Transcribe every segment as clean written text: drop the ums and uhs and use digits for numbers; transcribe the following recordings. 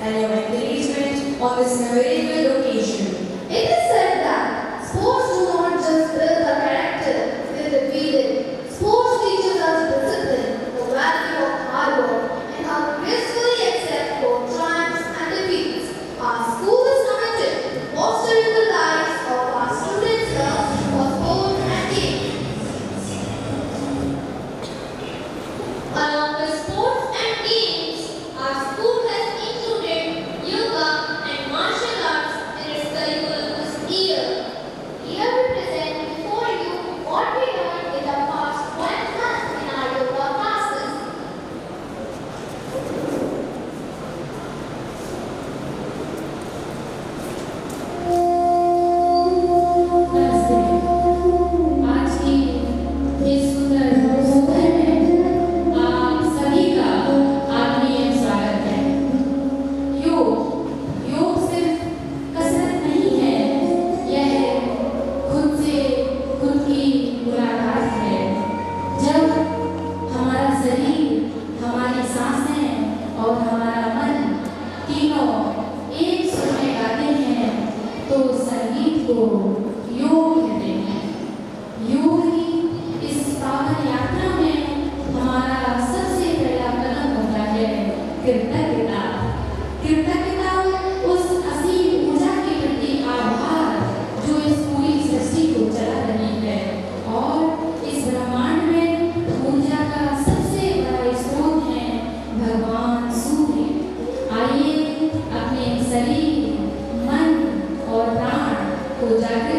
and your engagement on this memorable occasion. It is said that sports do not just build a character, they reveal it. Sports teaches us discipline, the value of hard work, and how to gracefully accept both triumphs and defeats. Our school is committed to fostering the lives of our students' love for sport and games. Along with sports and games, our school has included yoga and martial arts in its curriculum this year. Here we present before you what we learned in the past 12 months in our yoga classes. नमस्ते। आज की इस सुंदर दोपहर में आप सभी का आत्मीय स्वागत है। योग सिर्फ कसरत नहीं है, यह खुद की मुलाकात है। जब हमारा शरीर, हमारी सांसें और हमारा मन तीनों एक सुर में गाते हैं तो संगीत को योग कहते हैं। योग की इस पावन यात्रा में हमारा सबसे पहला कदम होता है कृतज्ञता। कृतज्ञता उस असीम ऊर्जा के प्रति आभार जो इस पूरी सृष्टि को चला रही है और इस ब्रह्मांड में ऊर्जा का सबसे बड़ा स्रोत है भगवान सूर्य। आइए अपने शरीर, मन और प्राण को जागृत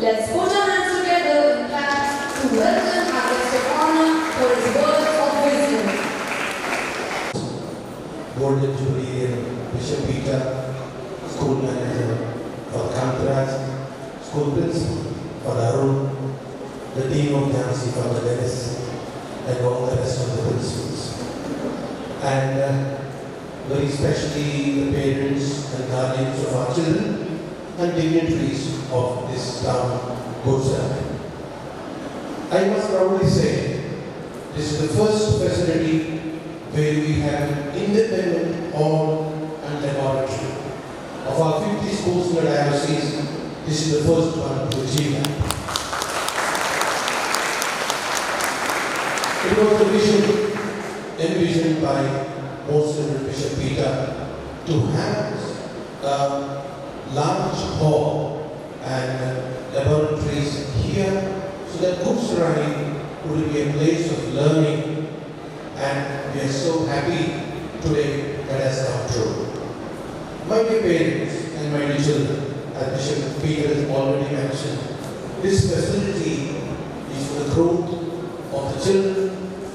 Let's put our hands together and clap to welcome our guest of honor for his words of wisdom. Golden Jubilee and Bishop Peter, School Manager for Kantaraj, School Principal for Arun, the Dean of Jhansi for Dennis, and all the rest of the principals. And very especially the parents and guardians of our children and dignitaries of this town, Gujarat. I must proudly say, this is the first facility where we have an independent hall and laboratory. Of our 50 schools in the diocese, this is the first one to achieve that. It was a vision envisioned by Most Reverend Bishop Peter to have a large hall and laboratories here so that Gujarat would be a place of learning, and we are so happy today that has come true. My dear parents and my dear children, as Bishop Peter has already mentioned, this facility is for the growth of the children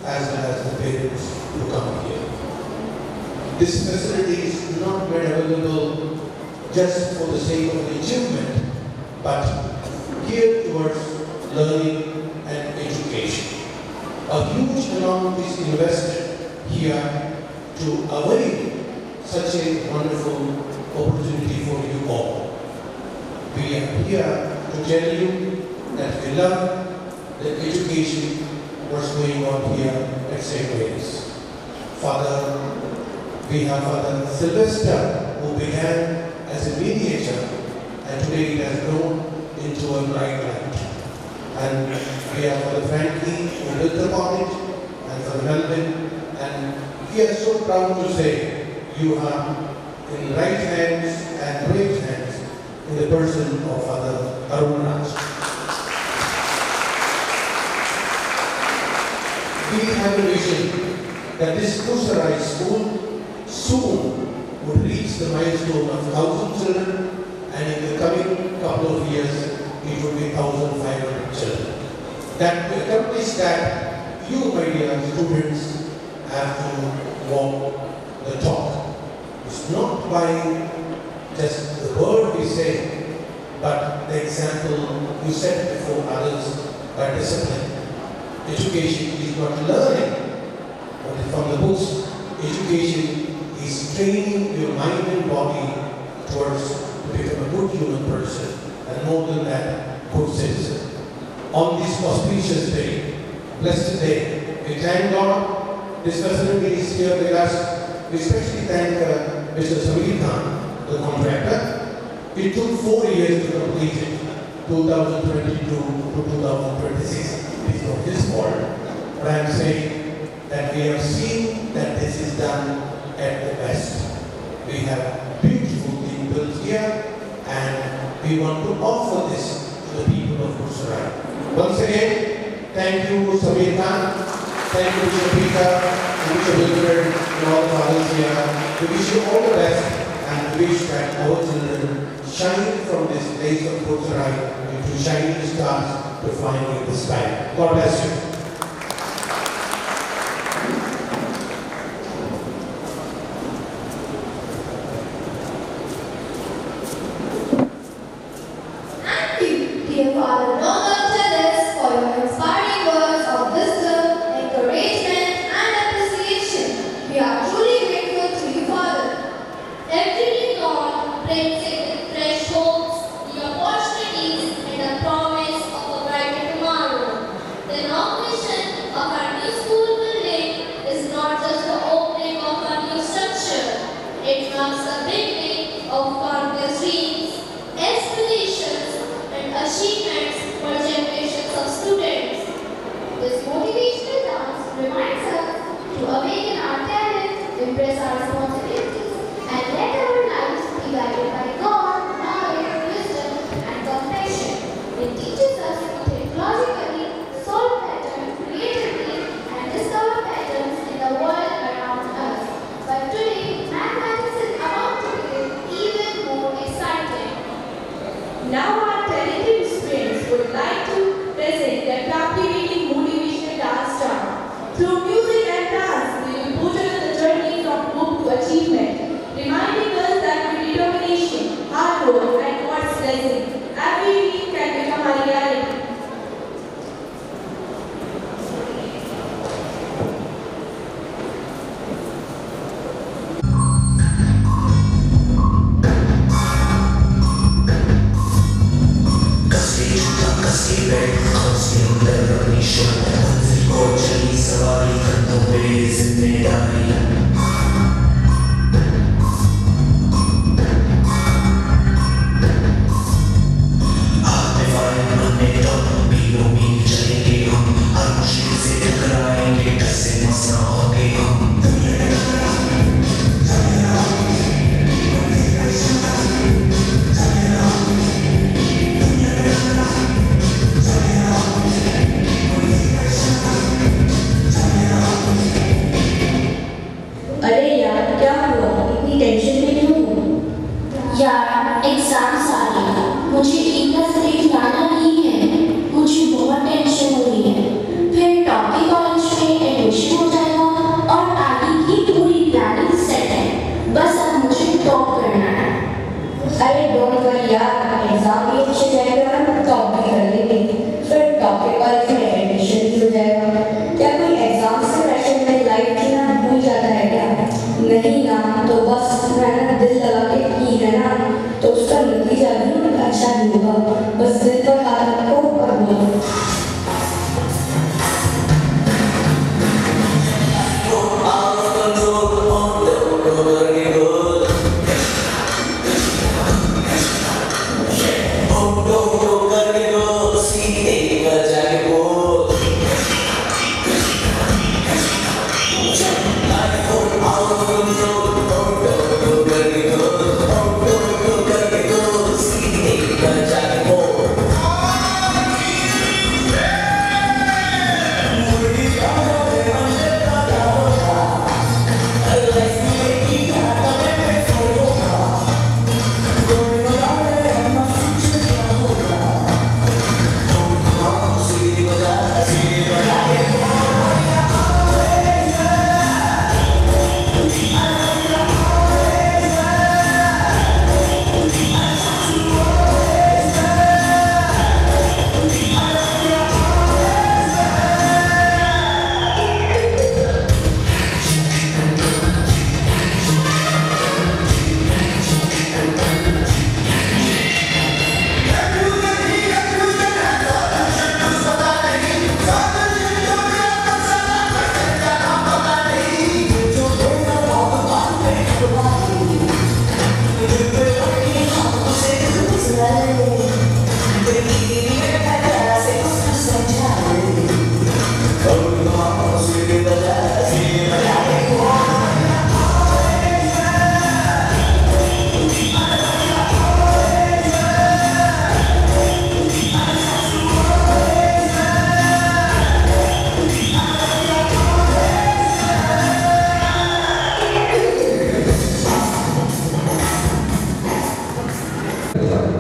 as well as the parents who come here. This facility is not made available just for the sake of the achievement, but geared towards learning and education. A huge amount is invested here to avail such a wonderful opportunity for you all. We are here to tell you that we love the education what's going on here at St. Mary's. Father, we have Father Sylvester, who began as a miniature, and today it has grown into a bright light. And we have Father Frankie, who built upon it, and Father Melvin, and we are so proud to say you are in right hands and great hands in the person of Father Arun Raj. We have a vision that this Kusarai school soon would reach the milestone of 1,000 children, and in the coming couple of years, it would be 1,500 children. That to accomplish that, you, my dear students, have to walk the talk. It's not by just the word we say, but the example you set before others by discipline. Education is not learning from the books. Education is training your mind and body towards to become a good human person, and more than that, good citizen. On this auspicious day, blessed day, we thank God this facility is here with us. We especially thank Mr. Samir Khan, the contractor. It took 4 years to complete it, 2022 to 2026. It's not his fault, but I am saying that we have seen that this is done at the best. We have beautiful things built here, and we want to offer this to the people of Gujarat. Once again, thank you, Samir Khan. Thank you, Bishop Peter, Bishop Wilfred, and all the fathers here. We wish you all the best, and we wish that our children shine from this place of Gujarat into shining stars to find in the sky. God bless you. Thank you, dear Father Noel Teres, for your inspiring words of wisdom, encouragement, and appreciation. We are truly grateful to you, Father. Every new dawn brings in fresh hopes, new opportunities, and a promise of a brighter tomorrow. The inauguration of our new school building is not just the opening of a new structure. It marks the beginning of countless dreams, aspirations, and achievements for generations of students. This motivational dance reminds us to awaken our talent, embrace our responsibilities, and let our lives be guided by God, knowledge, wisdom, and compassion. It teaches us to think logically, solve patterns creatively, and discover patterns in the world around us. But today, mathematics is about to become even more exciting. Now our talented students achievement, reminding us that with determination, hard work, and God's blessing, every dream can become a reality. अरे यार क्या हुआ, इतनी tension में क्यों हो? यार exams आ रहे हैं, मुझे इंग्लिश लाना ही है, मुझे बहुत टेंशन हो रही है। फिर टॉकी कॉलेज में एडमिशन हो जाएगा और आगे की पूरी प्लानिंग सेट है, बस अब मुझे टॉप करना है। अरे डोंट वरी यार, एग्जाम भी अच्छे जाएगा, टॉप भी कर लेंगे, फिर टॉप कॉलेज में एडमिशन भी हो जाएगा। क्या कोई एग्जाम से प्रेशर में लाइफ की ना भूल जाता है क्या? नहीं ना, तो बस मैंने दिल लगा के की है ना, तो उसका नतीजा भी अच्छा ही होगा। बस दिल पर हाथ रखो और बोलो।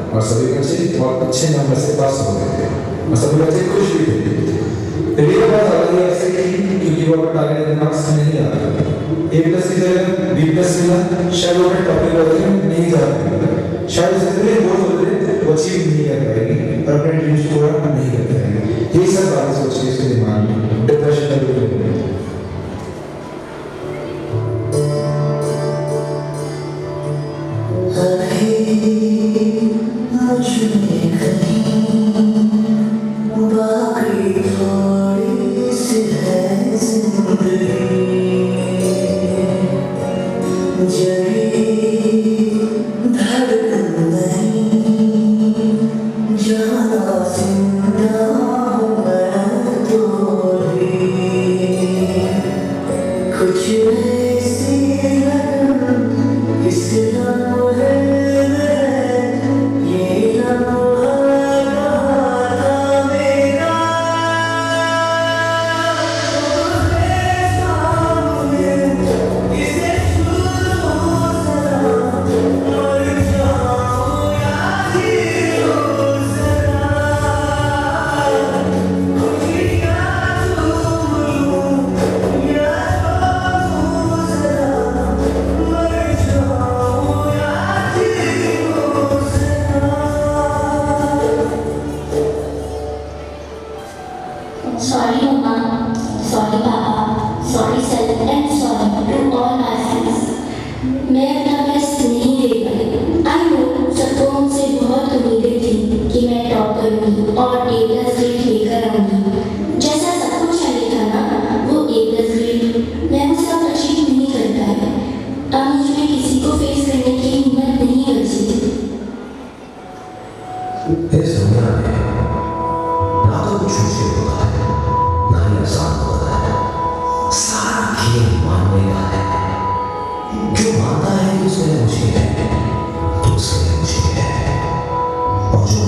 और सभी बच्चे बहुत अच्छे नंबर से पास हो गए थे और सभी बच्चे खुश भी थे। मेरी बात अलग है ऐसे की, क्योंकि वो अपना टारगेट मार्क्स नहीं आ रहा। A+ की जगह B+ मिला, शायद वो अपने टॉपिक वगैरह में नहीं जा पाएगी, शायद इससे पहले बोर्ड होते वो अचीव नहीं कर पाएगी और अपने ड्रीम्स को पूरा नहीं कर पाएगी। यही सब बातें सोच के इसके दिमाग में डिप्रेशन में डूब गए। मैं अपना बेस्ट नहीं दे पाई। आई नो सबको मुझसे बहुत उम्मीदें थी कि मैं टॉप करूंगी और A+ ग्रेड लेकर आऊंगी। जैसा सबको चाहिए था ना, वो A+ ग्रेड, मैं वो सब अचीव नहीं कर पाई। अब मुझ में किसी को फेस करने की हिम्मत नहीं बची। इस दुनिया में ना तो कुछ मुश्किल होता है, ना ही आसान होता है। सारा खेल मानने का है। जो मानता है कि उसके लिए मुश्किल है, तो उसके लिए मुश्किल है। और जो